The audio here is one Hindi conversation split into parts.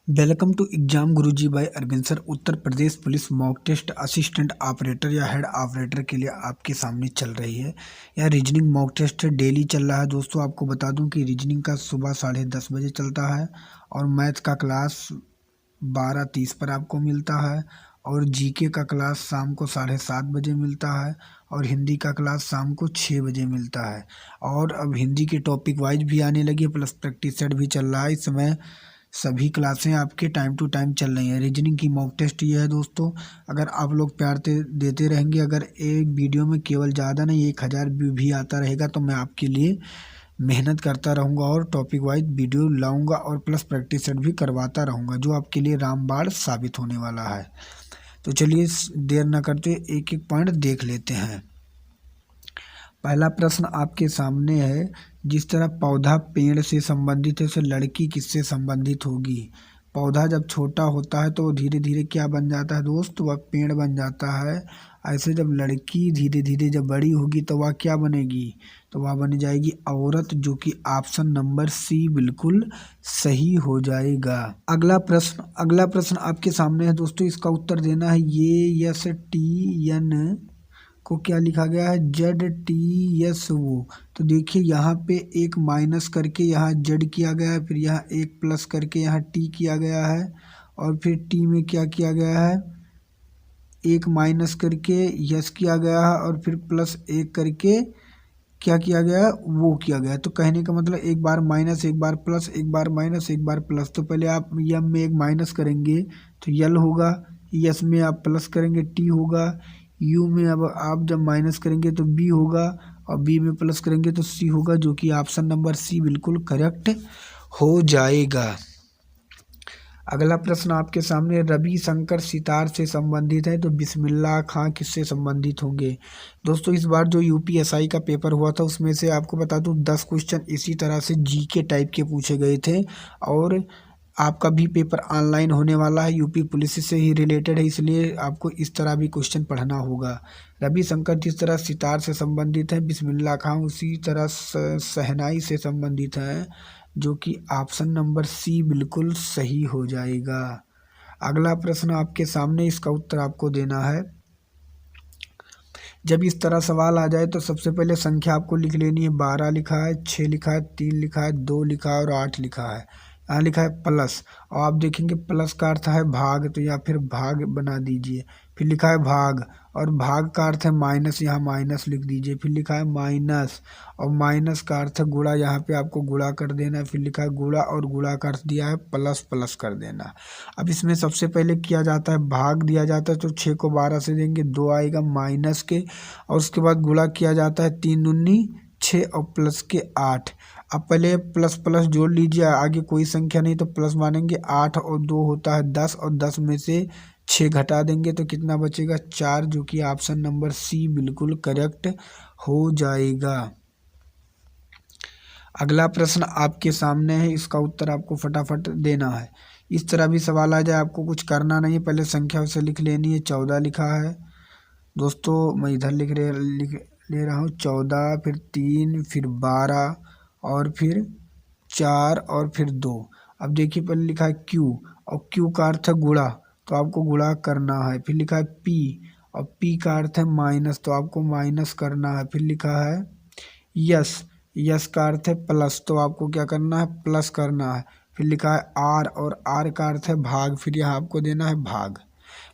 Welcome to exam Guruji by Arvind sir. Uttar Pradesh police mock test assistant operator या हेड ऑपरेटर के लिए आपके सामने चल रही है। यह रीजनिंग मॉक टेस्ट डेली चल रहा है। दोस्तों आपको बता दूं कि रीजनिंग का सुबह 10:30 बजे चलता है और मैथ का क्लास 12:30 पर आपको मिलता है और जीके का क्लास शाम को 7:30 बजे मिलता है और हिंदी का क्लास शाम को 6 बजे मिलता है। और अब हिंदी के टॉपिक वाइज भी आने लगी, प्लस प्रैक्टिस सेट भी चल रहा है। इस समय सभी क्लासें आपके टाइम टू टाइम चल रही हैं। रीजनिंग की मॉक टेस्ट ये है दोस्तों, अगर आप लोग प्यार देते रहेंगे, अगर एक वीडियो में केवल ज़्यादा नहीं 1000 व्यू भी आता रहेगा तो मैं आपके लिए मेहनत करता रहूँगा और टॉपिक वाइज वीडियो लाऊंगा और प्लस प्रैक्टिस सेट भी करवाता रहूँगा, जो आपके लिए रामबाण साबित होने वाला है। तो चलिए देर न करते एक एक पॉइंट देख लेते हैं। पहला प्रश्न आपके सामने है, जिस तरह पौधा पेड़ से संबंधित है, उसे लड़की किससे संबंधित होगी। पौधा जब छोटा होता है तो वो धीरे धीरे क्या बन जाता है दोस्त, वह पेड़ बन जाता है। ऐसे जब लड़की धीरे धीरे जब बड़ी होगी तो वह क्या बनेगी, तो वह बन जाएगी औरत, जो कि ऑप्शन नंबर सी बिल्कुल सही हो जाएगा। अगला प्रश्न आपके सामने है दोस्तों, इसका उत्तर देना है। ये एस टी एन को क्या लिखा गया है, जेड टी एस वो। तो देखिए यहाँ पे एक माइनस करके यहाँ जेड किया गया है, फिर यहाँ एक प्लस करके यहाँ टी किया गया है और फिर टी में क्या किया गया है, एक माइनस करके यस किया गया है और फिर प्लस एक करके क्या किया गया है, वो किया गया है। तो कहने का मतलब एक बार माइनस, एक बार प्लस, एक बार माइनस, एक बार प्लस। तो पहले आप यम में एक माइनस करेंगे तो यल होगा, यस में आप प्लस करेंगे टी होगा, यू में अब आप जब माइनस करेंगे तो बी होगा और बी में प्लस करेंगे तो सी होगा, जो कि ऑप्शन नंबर सी बिल्कुल करेक्ट हो जाएगा। अगला प्रश्न आपके सामने, रवि शंकर सितार से संबंधित है तो बिस्मिल्लाह खां किससे संबंधित होंगे। दोस्तों इस बार जो यूपीएसआई का पेपर हुआ था उसमें से आपको बता दूं 10 क्वेश्चन इसी तरह से जीके टाइप के पूछे गए थे और आपका भी पेपर ऑनलाइन होने वाला है, यूपी पुलिस से ही रिलेटेड है, इसलिए आपको इस तरह भी क्वेश्चन पढ़ना होगा। रवि शंकर जिस तरह सितार से संबंधित है, बिस्मिल्लाह खां उसी तरह शहनाई से संबंधित है, जो कि ऑप्शन नंबर सी बिल्कुल सही हो जाएगा। अगला प्रश्न आपके सामने, इसका उत्तर आपको देना है। जब इस तरह सवाल आ जाए तो सबसे पहले संख्या आपको लिख लेनी है। 12 लिखा है, 6 लिखा है, 3 लिखा है, 2 लिखा है और 8 लिखा है। यहाँ लिखा है प्लस और आप देखेंगे प्लस का अर्थ है भाग, तो या फिर भाग बना दीजिए। फिर लिखा है भाग और भाग का अर्थ है माइनस, यहाँ माइनस लिख दीजिए। फिर लिखा है माइनस और माइनस का अर्थ है गुणा, यहाँ पे आपको गुणा कर देना है। फिर लिखा है गुणा और गुणा का अर्थ दिया है प्लस, प्लस कर देना। अब इसमें सबसे पहले किया जाता है भाग दिया जाता है तो 6 को 12 से देंगे, 2 आएगा माइनस के और उसके बाद गुणा किया जाता है 3 दूनी 6 और प्लस के 8। अब पहले प्लस प्लस जोड़ लीजिए, आगे कोई संख्या नहीं तो प्लस मानेंगे। 8 और 2 होता है 10 और 10 में से 6 घटा देंगे तो कितना बचेगा, 4, जो कि ऑप्शन नंबर सी बिल्कुल करेक्ट हो जाएगा। अगला प्रश्न आपके सामने है, इसका उत्तर आपको फटाफट देना है। इस तरह भी सवाल आ जाए, आपको कुछ करना नहीं है, पहले संख्या उसे लिख लेनी है। 14 लिखा है दोस्तों, मैं इधर लिख ले रहा हूँ 14, फिर 3, फिर 12 और फिर 4 और फिर 2। अब देखिए पहले लिखा है क्यू और क्यू का अर्थ है गुणा, तो आपको गुणा करना है। फिर लिखा है पी और पी का अर्थ है माइनस, तो आपको माइनस करना है। फिर लिखा है यस, यस का अर्थ है प्लस, तो आपको क्या करना है, प्लस करना है। फिर लिखा है आर और आर का अर्थ है भाग, फिर यहाँ आपको देना है भाग।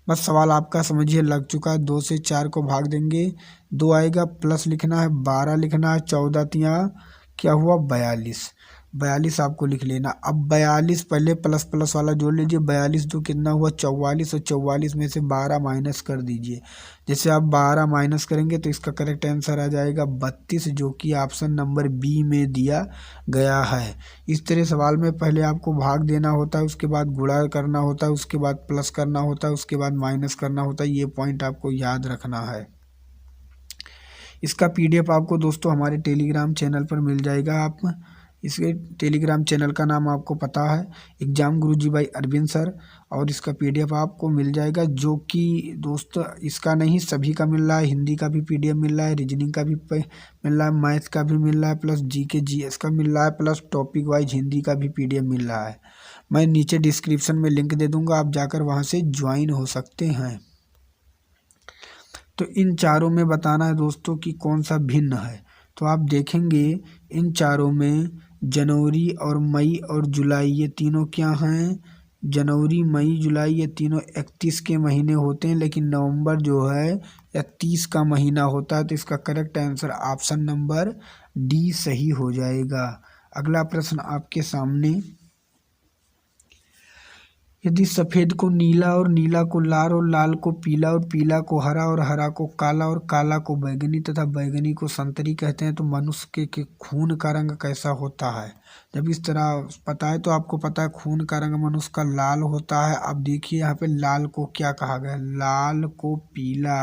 बस सवाल आपका समझिए लग चुका है। 2 से 4 को भाग देंगे 2 आएगा, प्लस लिखना है 12 लिखना है, 14 तिया क्या हुआ 42, 42 आपको लिख लेना। अब 42 पहले प्लस प्लस वाला जोड़ लीजिए, 42 तो कितना हुआ 44 और 44 में से 12 माइनस कर दीजिए। जैसे आप 12 माइनस करेंगे तो इसका करेक्ट आंसर आ जाएगा 32, जो कि ऑप्शन नंबर बी में दिया गया है। इस तरह सवाल में पहले आपको भाग देना होता है, उसके बाद गुणा करना होता है, उसके बाद प्लस करना होता है, उसके बाद माइनस करना होता है। ये पॉइंट आपको याद रखना है। इसका पीडीएफ आपको दोस्तों हमारे टेलीग्राम चैनल पर मिल जाएगा। आप इसके टेलीग्राम चैनल का नाम आपको पता है, exam Guruji by Arvind sir, और इसका पीडीएफ आपको मिल जाएगा, जो कि दोस्तों इसका नहीं सभी का मिल रहा है। हिंदी का भी पीडीएफ मिल रहा है, रीजनिंग का भी मिल रहा है, मैथ का भी मिल रहा है, प्लस जीके जीएस का मिल रहा है, प्लस टॉपिक वाइज हिंदी का भी पीडीएफ मिल रहा है। मैं नीचे डिस्क्रिप्शन में लिंक दे दूंगा, आप जाकर वहाँ से ज्वाइन हो सकते हैं। तो इन चारों में बताना है दोस्तों कि कौन सा भिन्न है। तो आप देखेंगे इन चारों में जनवरी और मई और जुलाई ये तीनों क्या हैं, जनवरी मई जुलाई ये तीनों 31 के महीने होते हैं, लेकिन नवंबर जो है या 30 का महीना होता है। तो इसका correct answer option number D सही हो जाएगा। अगला प्रश्न आपके सामने, यदि सफ़ेद को नीला और नीला को लाल और लाल को पीला और पीला को हरा और हरा को काला और काला को बैगनी तथा बैगनी को संतरी कहते हैं, तो मनुष्य के खून का रंग कैसा होता है। जब इस तरह पता है तो आपको पता है खून का रंग मनुष्य का लाल होता है। अब देखिए यहाँ पे लाल को क्या कहा गया है, लाल को पीला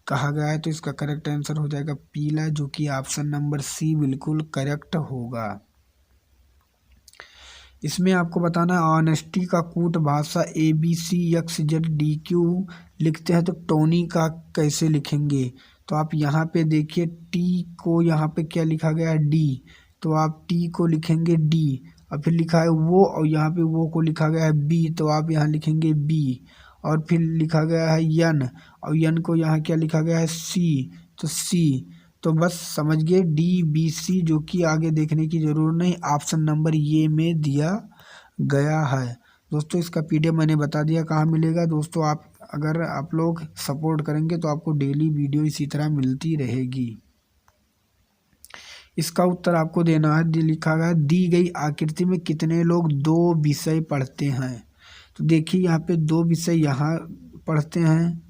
कहा गया है। तो इसका करेक्ट आंसर हो जाएगा पीला, जो कि ऑप्शन नंबर सी बिल्कुल करेक्ट होगा। इसमें आपको बताना है ऑनेस्टी का कूट भाषा ABCXZDQ लिखते हैं, तो टोनी का कैसे लिखेंगे। तो आप यहाँ पे देखिए टी को यहाँ पे क्या लिखा गया है डी, तो आप टी को लिखेंगे डी, और फिर लिखा है वो, और यहाँ पे वो को लिखा गया है बी, तो आप यहाँ लिखेंगे बी, और फिर लिखा गया है यन, और यन को यहाँ क्या लिखा गया है सी, तो सी। तो बस समझ गए DBC, जो कि आगे देखने की जरूरत नहीं, ऑप्शन नंबर ये में दिया गया है। दोस्तों इसका PDF मैंने बता दिया कहाँ मिलेगा। दोस्तों आप अगर आप लोग सपोर्ट करेंगे तो आपको डेली वीडियो इसी तरह मिलती रहेगी। इसका उत्तर आपको देना है, लिखा गया दी गई आकृति में कितने लोग 2 विषय पढ़ते हैं। तो देखिए यहाँ पे 2 विषय यहाँ पढ़ते हैं,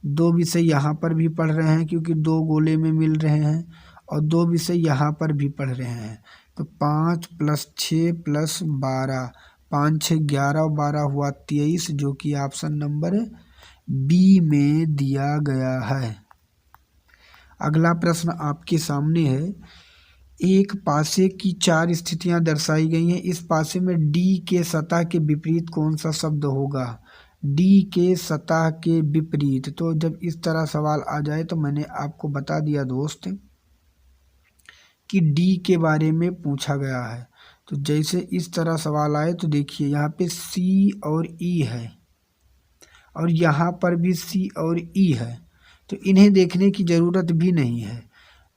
2 विषय यहाँ पर भी पढ़ रहे हैं क्योंकि 2 गोले में मिल रहे हैं, और 2 विषय यहाँ पर भी पढ़ रहे हैं। तो 5 + 6 + 12, 5 6 11 और 12 हुआ 23, जो कि ऑप्शन नंबर बी में दिया गया है। अगला प्रश्न आपके सामने है, एक पासे की 4 स्थितियां दर्शाई गई हैं, इस पासे में डी के सतह के विपरीत कौन सा शब्द होगा। डी के सतह के विपरीत, तो जब इस तरह सवाल आ जाए तो मैंने आपको बता दिया दोस्त कि डी के बारे में पूछा गया है। तो जैसे इस तरह सवाल आए तो देखिए यहाँ पे सी और ई है, और यहाँ पर भी सी और ई है, तो इन्हें देखने की ज़रूरत भी नहीं है।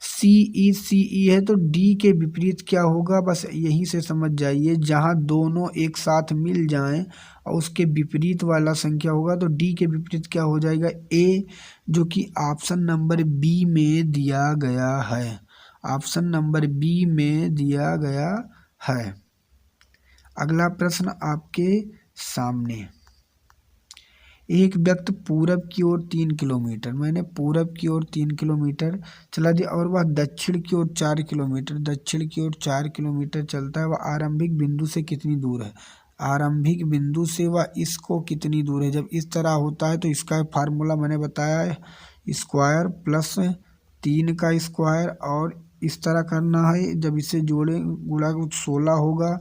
सी ई है, तो डी के विपरीत क्या होगा, बस यहीं से समझ जाइए। जहाँ दोनों एक साथ मिल जाएं और उसके विपरीत वाला संख्या होगा, तो डी के विपरीत क्या हो जाएगा ए, जो कि ऑप्शन नंबर बी में दिया गया है। ऑप्शन नंबर बी में दिया गया है। अगला प्रश्न आपके सामने, एक व्यक्ति पूरब की ओर 3 किलोमीटर, मैंने पूरब की ओर 3 किलोमीटर चला दिया, और वह दक्षिण की ओर 4 किलोमीटर, दक्षिण की ओर 4 किलोमीटर चलता है। वह आरंभिक बिंदु से कितनी दूर है, आरंभिक बिंदु से वह इसको कितनी दूर है। जब इस तरह होता है तो इसका फार्मूला मैंने बताया है, स्क्वायर प्लस 3 का स्क्वायर, और इस तरह करना है। जब इसे जोड़े गुणा 16 होगा,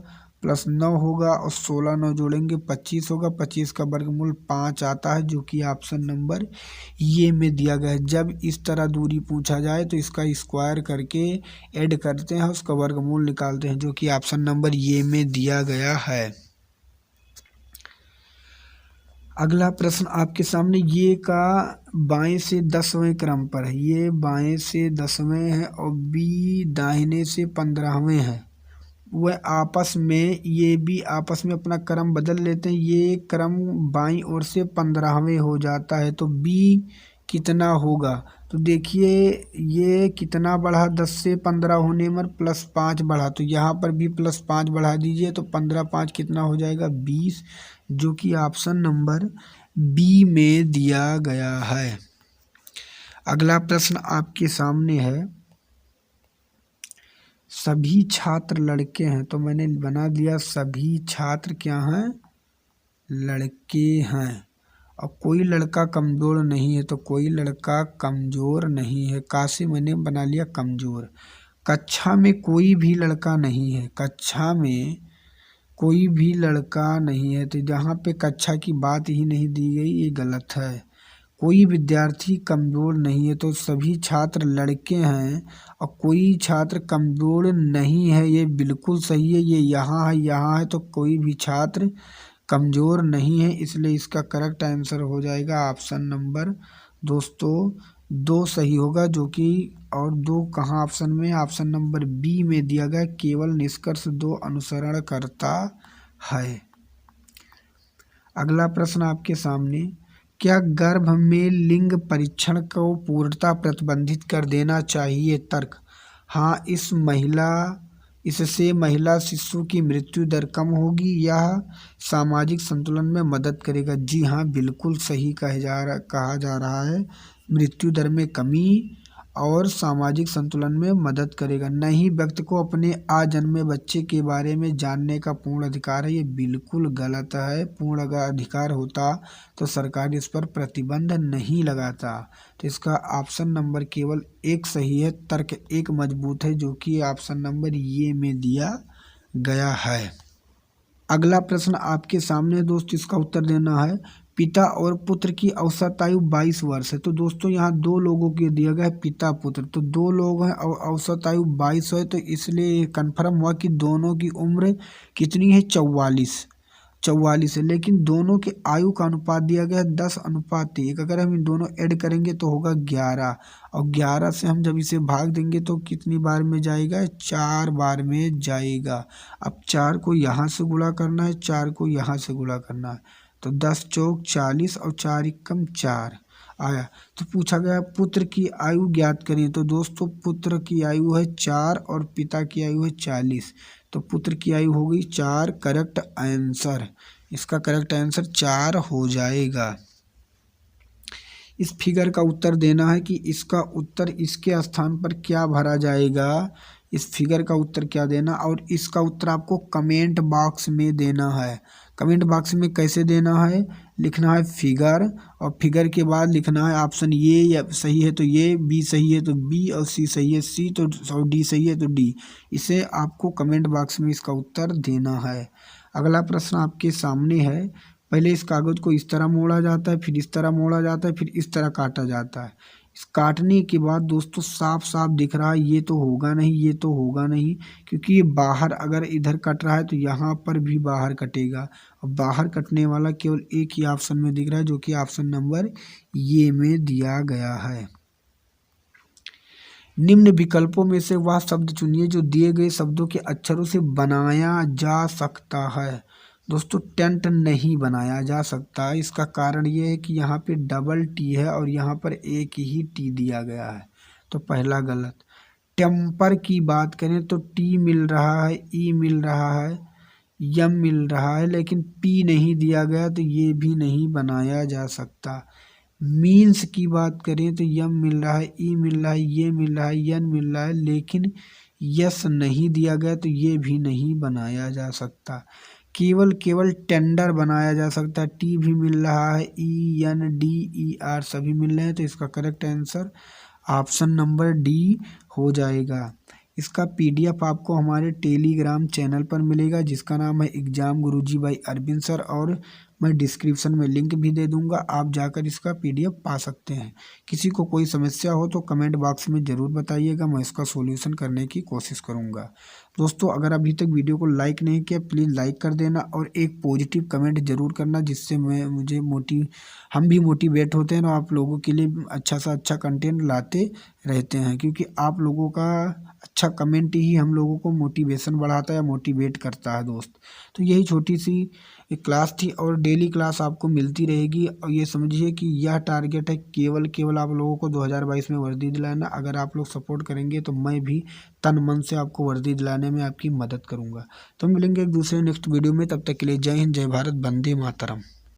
प्लस 9 होगा, और 16 9 जोड़ेंगे 25 होगा, 25 का वर्गमूल 5 आता है, जो कि ऑप्शन नंबर ये में दिया गया है। जब इस तरह दूरी पूछा जाए तो इसका स्क्वायर करके ऐड करते हैं, उसका वर्गमूल निकालते हैं, जो कि ऑप्शन नंबर ये में दिया गया है। अगला प्रश्न आपके सामने, ये का बाएं से 10वें क्रम पर है, ये बाएं से 10वें है और बी दाहिने से 15वें है। वह आपस में, ये भी आपस में अपना क्रम बदल लेते हैं, ये क्रम बाईं ओर से 15वें हो जाता है। तो बी कितना होगा, तो देखिए ये कितना बढ़ा, 10 से 15 होने में +5 बढ़ा, तो यहाँ पर भी +5 बढ़ा दीजिए, तो 15 5 कितना हो जाएगा 20, जो कि ऑप्शन नंबर बी में दिया गया है। अगला प्रश्न आपके सामने है, सभी छात्र लड़के हैं, तो मैंने बना दिया सभी छात्र क्या हैं, लड़के हैं, और कोई लड़का कमज़ोर नहीं है, तो कोई लड़का कमज़ोर नहीं है, का से मैंने बना लिया कमज़ोर। कक्षा में कोई भी लड़का नहीं है, कक्षा में कोई भी लड़का नहीं है, तो जहाँ पे कक्षा की बात ही नहीं दी गई, ये गलत है। कोई विद्यार्थी कमज़ोर नहीं है, तो सभी छात्र लड़के हैं। और कोई छात्र कमज़ोर नहीं है, ये बिल्कुल सही है। ये यहाँ है, तो कोई भी छात्र कमज़ोर नहीं है, इसलिए इसका करेक्ट आंसर हो जाएगा ऑप्शन नंबर दोस्तों 2 सही होगा, जो कि और 2 कहाँ ऑप्शन में, ऑप्शन नंबर बी में दिया गया, केवल निष्कर्ष 2 अनुसरण करता है। अगला प्रश्न आपके सामने, क्या गर्भ में लिंग परीक्षण को पूर्णतः प्रतिबंधित कर देना चाहिए? तर्क, हाँ, इससे महिला शिशु की मृत्यु दर कम होगी, यह सामाजिक संतुलन में मदद करेगा। जी हाँ, बिल्कुल सही कहा जा रहा है। मृत्यु दर में कमी और सामाजिक संतुलन में मदद करेगा। नहीं, व्यक्ति को अपने अजन्मे बच्चे के बारे में जानने का पूर्ण अधिकार है, ये बिल्कुल गलत है। पूर्ण अगर अधिकार होता तो सरकार इस पर प्रतिबंध नहीं लगाता। तो इसका ऑप्शन नंबर केवल 1 सही है। तर्क 1 मजबूत है, जो कि ऑप्शन नंबर ये में दिया गया है। अगला प्रश्न आपके सामने दोस्त, इसका उत्तर देना है। पिता और पुत्र की औसत आयु 22 वर्ष है। तो दोस्तों यहाँ 2 लोगों के दिया गया है, पिता पुत्र, तो 2 लोग हैं और औसत आयु 22 है, तो इसलिए कन्फर्म हुआ कि दोनों की उम्र कितनी है, 44 है। लेकिन दोनों के आयु का अनुपात दिया गया है 10:1। अगर हम इन दोनों ऐड करेंगे तो होगा 11, और 11 से हम जब इसे भाग देंगे तो कितनी बार में जाएगा, 4 बार में जाएगा। अब 4 को यहाँ से गुणा करना है, 4 को यहाँ से गुणा करना है, तो 10 चौक 40 और 4 एकम 4 आया। तो पूछा गया पुत्र की आयु ज्ञात करें। तो दोस्तों पुत्र की आयु है 4 और पिता की आयु है 40, तो पुत्र की आयु हो गई 4। करेक्ट आंसर, इसका करेक्ट आंसर 4 हो जाएगा। इस फिगर का उत्तर देना है कि इसका उत्तर इसके स्थान पर क्या भरा जाएगा। इस फिगर का उत्तर क्या देना, और इसका उत्तर आपको कमेंट बॉक्स में देना है। कमेंट बॉक्स में कैसे देना है, लिखना है फिगर, और फिगर के बाद लिखना है ऑप्शन ए या सही है तो ए, बी सही है तो बी, और सी सही है सी, तो और डी सही है तो डी। इसे आपको कमेंट बॉक्स में इसका उत्तर देना है। अगला प्रश्न आपके सामने है। पहले इस कागज़ को इस तरह मोड़ा जाता है, फिर इस तरह मोड़ा जाता है, फिर इस तरह काटा जाता है। इस काटने के बाद दोस्तों साफ साफ दिख रहा है ये तो होगा नहीं, ये तो होगा नहीं, क्योंकि ये बाहर अगर इधर कट रहा है तो यहाँ पर भी बाहर कटेगा। और बाहर कटने वाला केवल एक ही ऑप्शन में दिख रहा है, जो कि ऑप्शन नंबर ये में दिया गया है। निम्न विकल्पों में से वह शब्द चुनिए जो दिए गए शब्दों के अक्षरों से बनाया जा सकता है। दोस्तों टेंट नहीं बनाया जा सकता। इसका कारण ये है कि यहाँ पे डबल टी है और यहाँ पर एक ही टी दिया गया है, तो पहला गलत। टेम्पर की बात करें तो टी मिल रहा है, ई मिल रहा है, यम मिल रहा है, लेकिन पी नहीं दिया गया, तो ये भी नहीं बनाया जा सकता। मीन्स की बात करें तो यम मिल रहा है, ई मिल रहा है, ये मिल रहा है, यन मिल रहा है, लेकिन यस नहीं दिया गया, तो ये भी नहीं बनाया जा सकता। केवल टेंडर बनाया जा सकता है। टी भी मिल रहा है, E N D E R सभी मिल रहे हैं, तो इसका correct answer option number D हो जाएगा। इसका पीडीएफ आपको हमारे टेलीग्राम चैनल पर मिलेगा, जिसका नाम है exam Guruji by Arvind sir, और मैं डिस्क्रिप्शन में लिंक भी दे दूंगा, आप जाकर इसका पीडीएफ पा सकते हैं। किसी को कोई समस्या हो तो कमेंट बॉक्स में ज़रूर बताइएगा, मैं इसका सॉल्यूशन करने की कोशिश करूंगा। दोस्तों अगर अभी तक वीडियो को लाइक नहीं किया प्लीज़ लाइक कर देना, और एक पॉजिटिव कमेंट ज़रूर करना, जिससे हम भी मोटिवेट होते हैं और आप लोगों के लिए अच्छा सा अच्छा कंटेंट लाते रहते हैं, क्योंकि आप लोगों का अच्छा कमेंट ही हम लोगों को मोटिवेशन बढ़ाता है या मोटिवेट करता है दोस्त। तो यही छोटी सी एक क्लास थी, और डेली क्लास आपको मिलती रहेगी। और ये समझिए कि यह टारगेट है केवल आप लोगों को 2022 में वर्दी दिलाना। अगर आप लोग सपोर्ट करेंगे तो मैं भी तन मन से आपको वर्दी दिलाने में आपकी मदद करूँगा। तो मिलेंगे एक दूसरे नेक्स्ट वीडियो में, तब तक के लिए जय हिंद, जय भारत, वंदे मातरम।